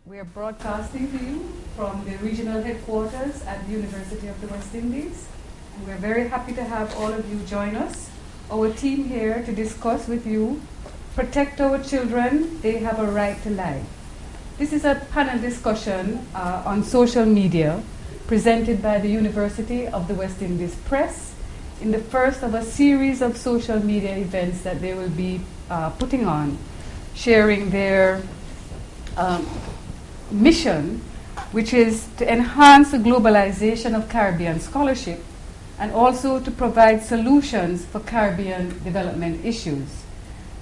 We are broadcasting to you from the regional headquarters at the University of the West Indies. And we're very happy to have all of you join us. Our team here to discuss with you, Protect Our Children, They Have a Right to Life. This is a panel discussion on social media presented by the University of the West Indies Press in the first of a series of social media events that they will be putting on, sharing their mission, which is to enhance the globalization of Caribbean scholarship and also to provide solutions for Caribbean development issues.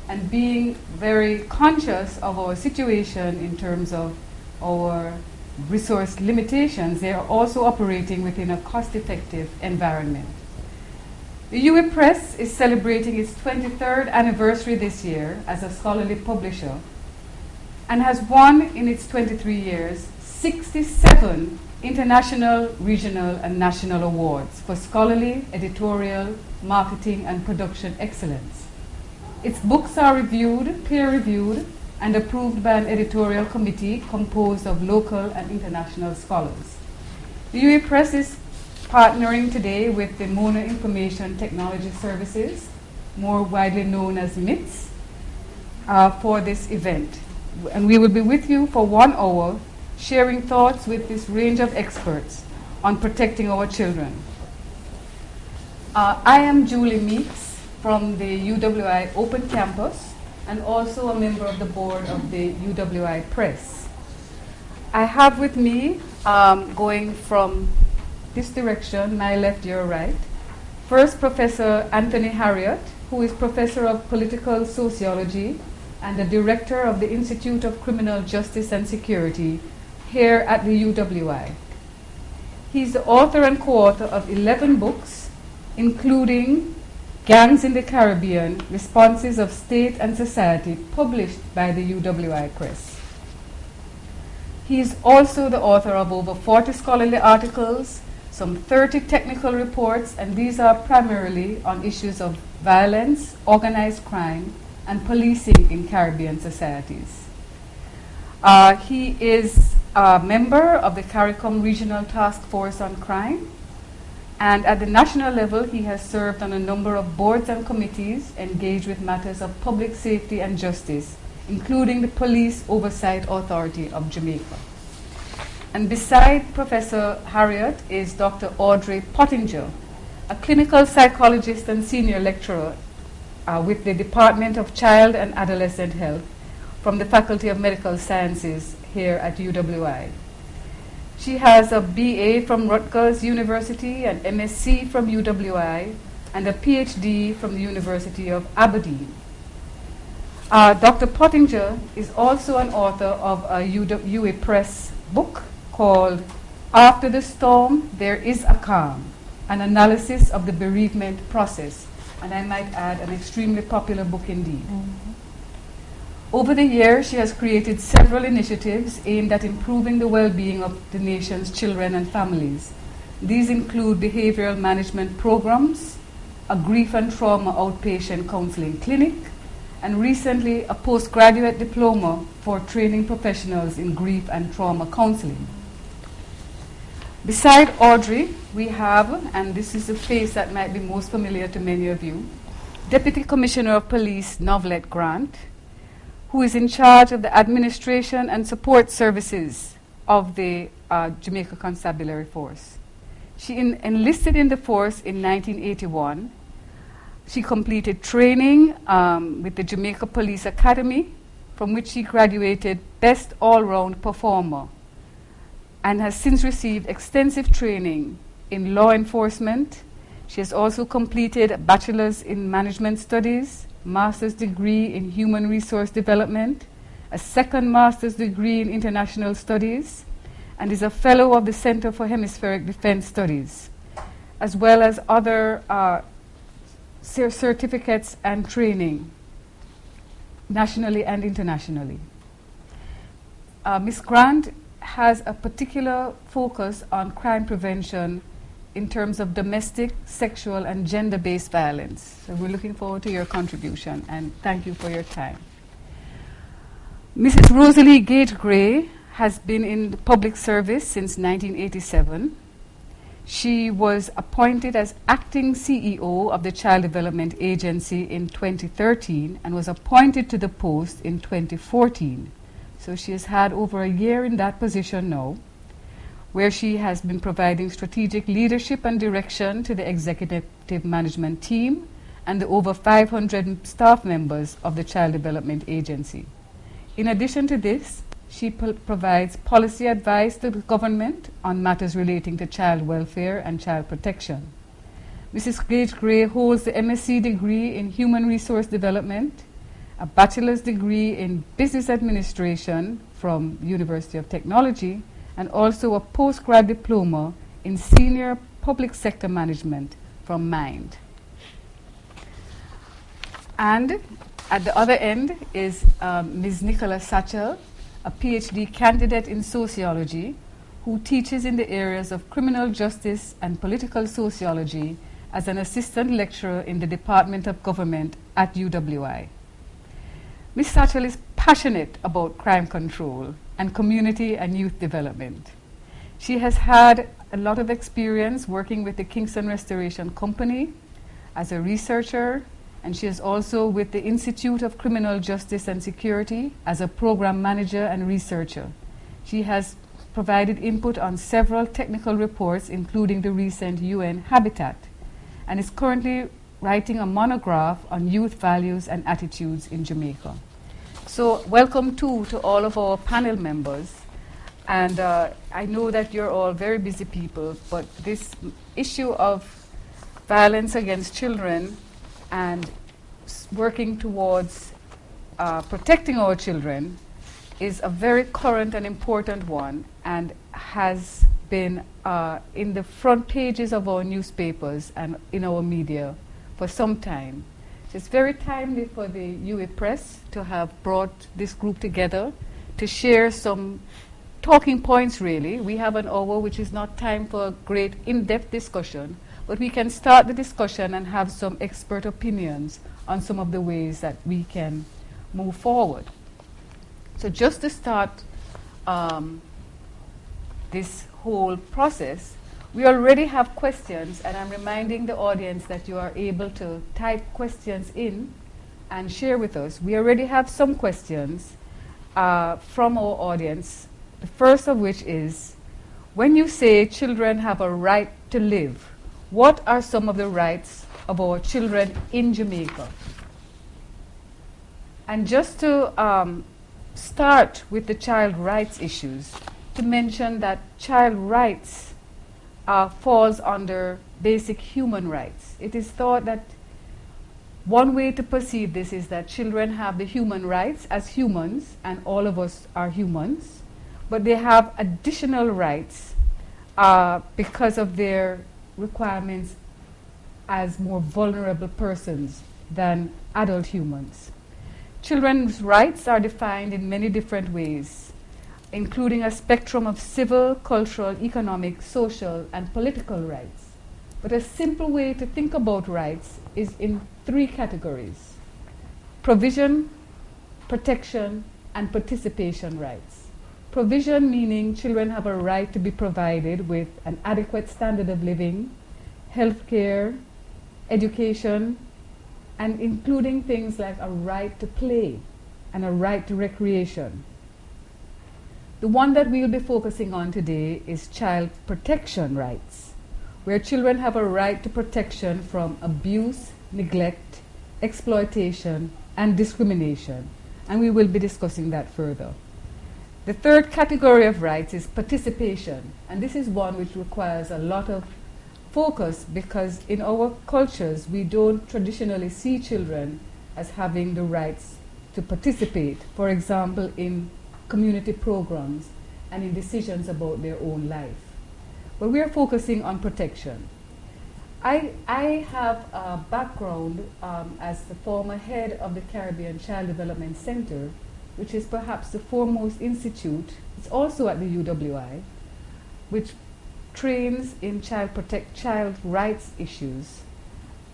And being very conscious of our situation in terms of our resource limitations, they are also operating within a cost-effective environment. The UA Press is celebrating its 23rd anniversary this year as a scholarly publisher and has won in its 23 years 67 international, regional, and national awards for scholarly, editorial, marketing, and production excellence. Its books are reviewed, peer-reviewed, and approved by an editorial committee composed of local and international scholars. The UA Press is partnering today with the Mona Information Technology Services, more widely known as MITS, for this event. And we will be with you for 1 hour, sharing thoughts with this range of experts on protecting our children. I am Julie Meeks from the UWI Open Campus and also a member of the board of the UWI Press. I have with me, going from this direction, my left, your right, first Professor Anthony Harriet, who is Professor of Political Sociology and the Director of the Institute of Criminal Justice and Security here at the UWI. He's the author and co-author of 11 books, including Gangs in the Caribbean, Responses of State and Society, published by the UWI Press. He is also the author of over 40 scholarly articles, some 30 technical reports, and these are primarily on issues of violence, organized crime, and policing in Caribbean societies. He is a member of the CARICOM Regional Task Force on Crime, and at the national level he has served on a number of boards and committees engaged with matters of public safety and justice, including the Police Oversight Authority of Jamaica. And beside Professor Harriet is Dr. Audrey Pottinger, a clinical psychologist and senior lecturer with the Department of Child and Adolescent Health from the Faculty of Medical Sciences here at UWI. She has a BA from Rutgers University, an MSc from UWI, and a PhD from the University of Aberdeen. Dr. Pottinger is also an author of a UA Press book called After the Storm, There is a Calm, an analysis of the bereavement process. And I might add, an extremely popular book indeed. Mm-hmm. Over the years, she has created several initiatives aimed at improving the well-being of the nation's children and families. These include behavioral management programs, a grief and trauma outpatient counseling clinic, and recently a postgraduate diploma for training professionals in grief and trauma counseling. Beside Audrey, we have, and this is a face that might be most familiar to many of you, Deputy Commissioner of Police Novelette Grant, who is in charge of the administration and support services of the Jamaica Constabulary Force. She enlisted in the force in 1981. She completed training with the Jamaica Police Academy, from which she graduated Best All-Round Performer, and has since received extensive training in law enforcement. She has also completed a bachelor's in management studies, master's degree in human resource development, a second master's degree in international studies, and is a fellow of the Center for Hemispheric Defense Studies, as well as other certificates and training, nationally and internationally. Ms. Grant has a particular focus on crime prevention in terms of domestic, sexual, and gender-based violence. So we're looking forward to your contribution, and thank you for your time. Mrs. Rosalie Gage Gray has been in the public service since 1987. She was appointed as acting CEO of the Child Development Agency in 2013 and was appointed to the post in 2014. So she has had over a year in that position now, where she has been providing strategic leadership and direction to the executive management team and the over 500 staff members of the Child Development Agency. In addition to this, she provides policy advice to the government on matters relating to child welfare and child protection. Mrs. Gage Gray holds the MSc degree in Human Resource Development, a bachelor's degree in Business Administration from University of Technology, and also a postgrad diploma in Senior Public Sector Management from MIND. And at the other end is Ms. Nicola Satchel, a PhD candidate in sociology who teaches in the areas of criminal justice and political sociology as an assistant lecturer in the Department of Government at UWI. Ms. Satchel is passionate about crime control and community and youth development. She has had a lot of experience working with the Kingston Restoration Company as a researcher, and she is also with the Institute of Criminal Justice and Security as a program manager and researcher. She has provided input on several technical reports, including the recent UN Habitat, and is currently writing a monograph on youth values and attitudes in Jamaica. So welcome to all of our panel members. And I know that you're all very busy people, but this issue of violence against children and working towards protecting our children is a very current and important one, and has been in the front pages of our newspapers and in our media for some time. So it's very timely for the UA Press to have brought this group together to share some talking points, really. We have an hour, which is not time for a great in-depth discussion, but we can start the discussion and have some expert opinions on some of the ways that we can move forward. So just to start this whole process, we already have questions, and I'm reminding the audience that you are able to type questions in and share with us. We already have some questions from our audience, the first of which is, when you say children have a right to live, what are some of the rights of our children in Jamaica? And just to start with the child rights issues, to mention that child rights falls under basic human rights. It is thought that one way to perceive this is that children have the human rights as humans, and all of us are humans, but they have additional rights because of their requirements as more vulnerable persons than adult humans. Children's rights are defined in many different ways, including a spectrum of civil, cultural, economic, social, and political rights. But a simple way to think about rights is in three categories: provision, protection, and participation rights. Provision meaning children have a right to be provided with an adequate standard of living, health care, education, and including things like a right to play and a right to recreation. The one that we'll be focusing on today is child protection rights, where children have a right to protection from abuse, neglect, exploitation, and discrimination, and we will be discussing that further. The third category of rights is participation, and this is one which requires a lot of focus because in our cultures we don't traditionally see children as having the rights to participate, for example, in community programs and in decisions about their own life. But we are focusing on protection. I have a background as the former head of the Caribbean Child Development Center, which is perhaps the foremost institute. It's also at the UWI, which trains in child rights issues.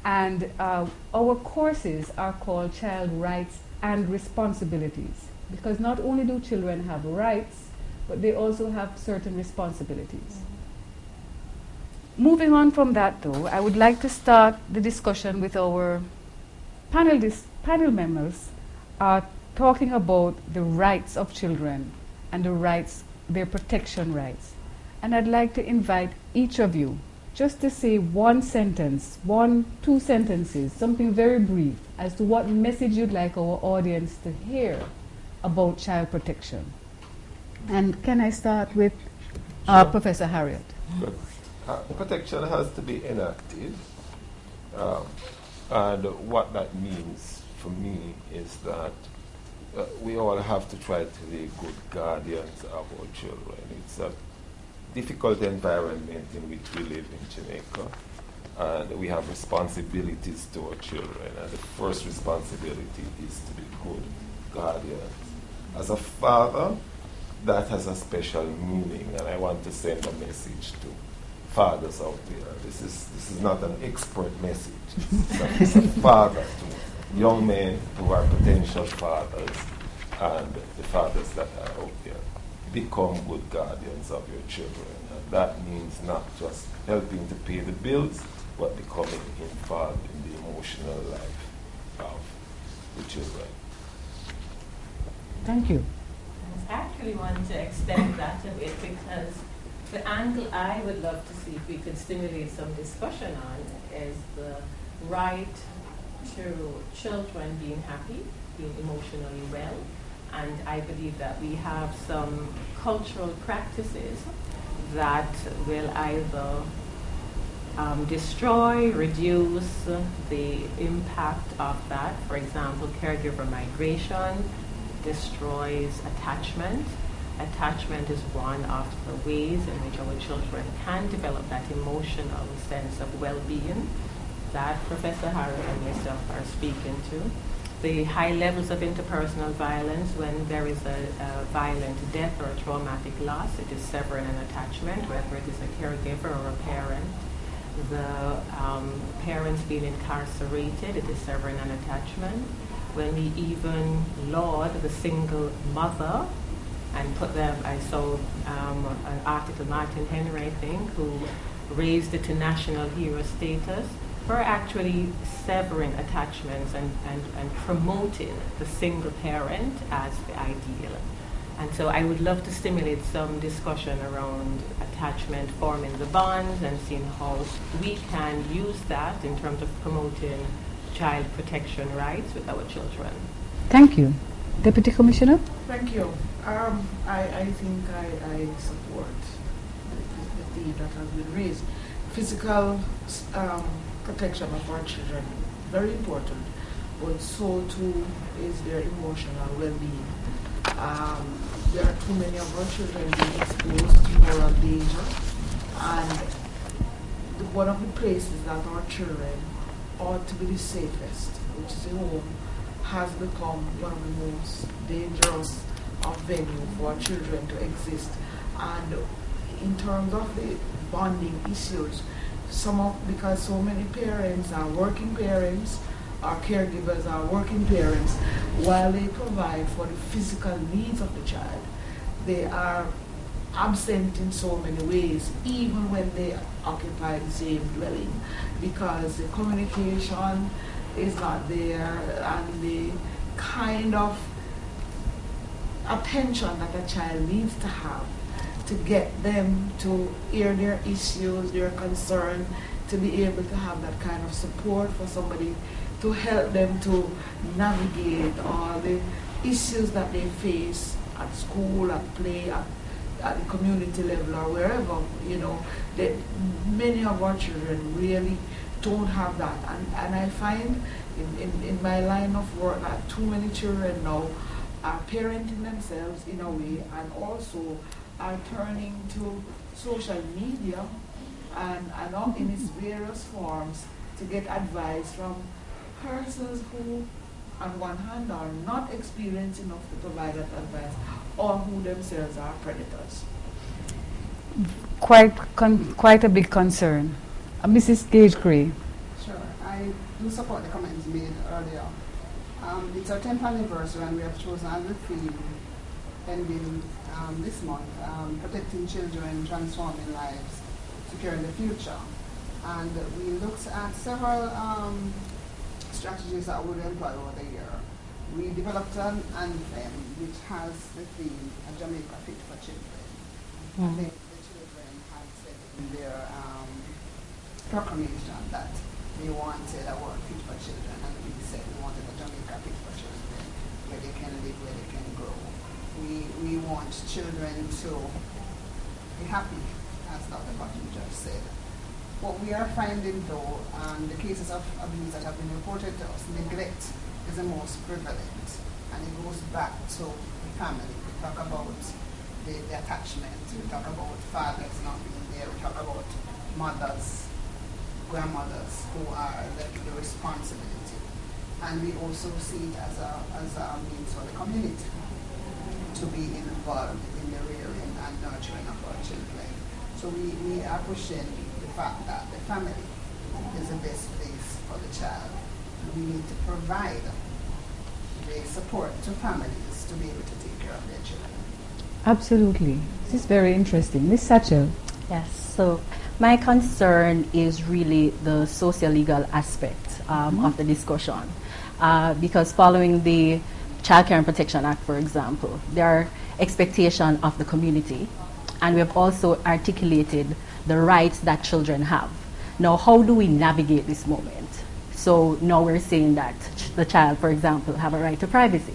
And our courses are called Child Rights and Responsibilities, because not only do children have rights, but they also have certain responsibilities. Moving on from that, though, I would like to start the discussion with our panel members talking about the rights of children and their protection rights. And I'd like to invite each of you just to say one sentence, 2 sentences, something very brief as to what message you'd like our audience to hear about child protection. And can I start with Professor Harriet? Good. Protection has to be enacted, and what that means for me is that we all have to try to be good guardians of our children. It's a difficult environment in which we live in Jamaica, and we have responsibilities to our children, and the first responsibility is to be good guardians. As a father, that has a special meaning, and I want to send a message to fathers out there. This is not an expert message. It's a father to young men who are potential fathers and the fathers that are out there. Become good guardians of your children. And that means not just helping to pay the bills, but becoming involved in the emotional life of the children. Thank you. I actually want to extend that a bit because the angle I would love to see if we could stimulate some discussion on is the right to children being happy, being emotionally well. And I believe that we have some cultural practices that will either destroy, reduce the impact of that. For example, caregiver migration destroys attachment. Attachment is one of the ways in which our children can develop that emotional sense of well-being that Professor Harriet and myself are speaking to. The high levels of interpersonal violence, when there is a violent death or a traumatic loss, it is severing an attachment, whether it is a caregiver or a parent. The parents being incarcerated, it is severing an attachment. When we even laud the single mother and put them, I saw an article, Martin Henry, I think, who raised it to national hero status. We're actually severing attachments and promoting the single parent as the ideal. And so I would love to stimulate some discussion around attachment, forming the bonds, and seeing how we can use that in terms of promoting child protection rights with our children. Thank you. Deputy Commissioner? Thank you. I think I support the theme that has been raised. Physical protection of our children, very important, but so too is their emotional well-being. There are too many of our children being exposed to moral danger, and one of the places that our children ought to be the safest, which is the home, has become one of the most dangerous of venue for our children to exist. And in terms of the bonding issues, because so many parents are working parents, our caregivers are working parents, while they provide for the physical needs of the child, they are absent in so many ways, even when they occupy the same dwelling, because the communication is not there, and the kind of attention that a child needs to have to get them to hear their issues, their concern, to be able to have that kind of support for somebody to help them to navigate all the issues that they face at school, at play, at the community level, or wherever, that many of our children really don't have that. And I find in my line of work that too many children now are parenting themselves in a way, and also are turning to social media and in its various forms to get advice from persons who, on one hand, are not experienced enough to provide that advice, or who themselves are predators. Quite a big concern. Mrs. Gage-Gray. Sure, I do support the comments made earlier. It's our 10th anniversary, and we have chosen as a theme ending this month, Protecting Children, Transforming Lives, Securing the Future. And we looked at several strategies that we would employ over the year. We developed an anthem which has the theme, A Jamaica Fit for Children. I think the children had said in their proclamation that they wanted a world fit for children, and we said we wanted a Jamaica fit for children, where they can live, where they can grow. We want children to be happy, as Dr. Cotton just said. What we are finding though, the cases of abuse that have been reported to us, neglect is the most prevalent, and it goes back to the family. We talk about the attachment, we talk about fathers not being there, we talk about mothers, grandmothers who are left with the responsibility. And we also see it as a means for the community to be involved in the rearing and nurturing of our children. So we are pushing the fact that the family is the best place for the child. We need to provide the support to families to be able to take care of their children. Absolutely. This is very interesting. Ms. Satchel. Yes, so my concern is really the socio-legal aspect of the discussion. Because following the Child Care and Protection Act, for example, there are expectations of the community, and we have also articulated the rights that children have. Now, how do we navigate this moment? So now we're saying that the child, for example, have a right to privacy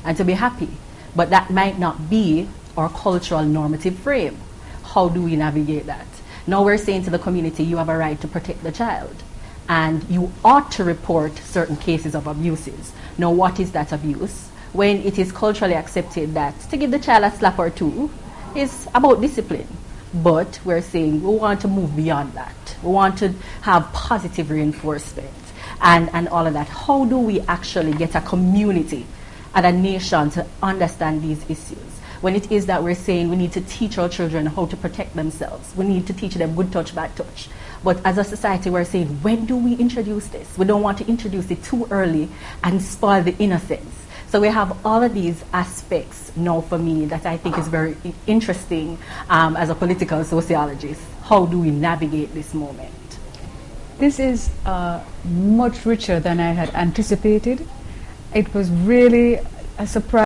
and to be happy, but that might not be our cultural normative frame. How do we navigate that? Now we're saying to the community, you have a right to protect the child, and you ought to report certain cases of abuses. Now, what is that abuse? When it is culturally accepted that to give the child a slap or two is about discipline. But we're saying we want to move beyond that. We want to have positive reinforcement and all of that. How do we actually get a community and a nation to understand these issues? When it is that we're saying we need to teach our children how to protect themselves. We need to teach them good touch, bad touch. But as a society, we're saying, when do we introduce this? We don't want to introduce it too early and spoil the innocence. So we have all of these aspects now for me that I think is very interesting as a political sociologist. How do we navigate this moment? This is much richer than I had anticipated. It was really a surprise.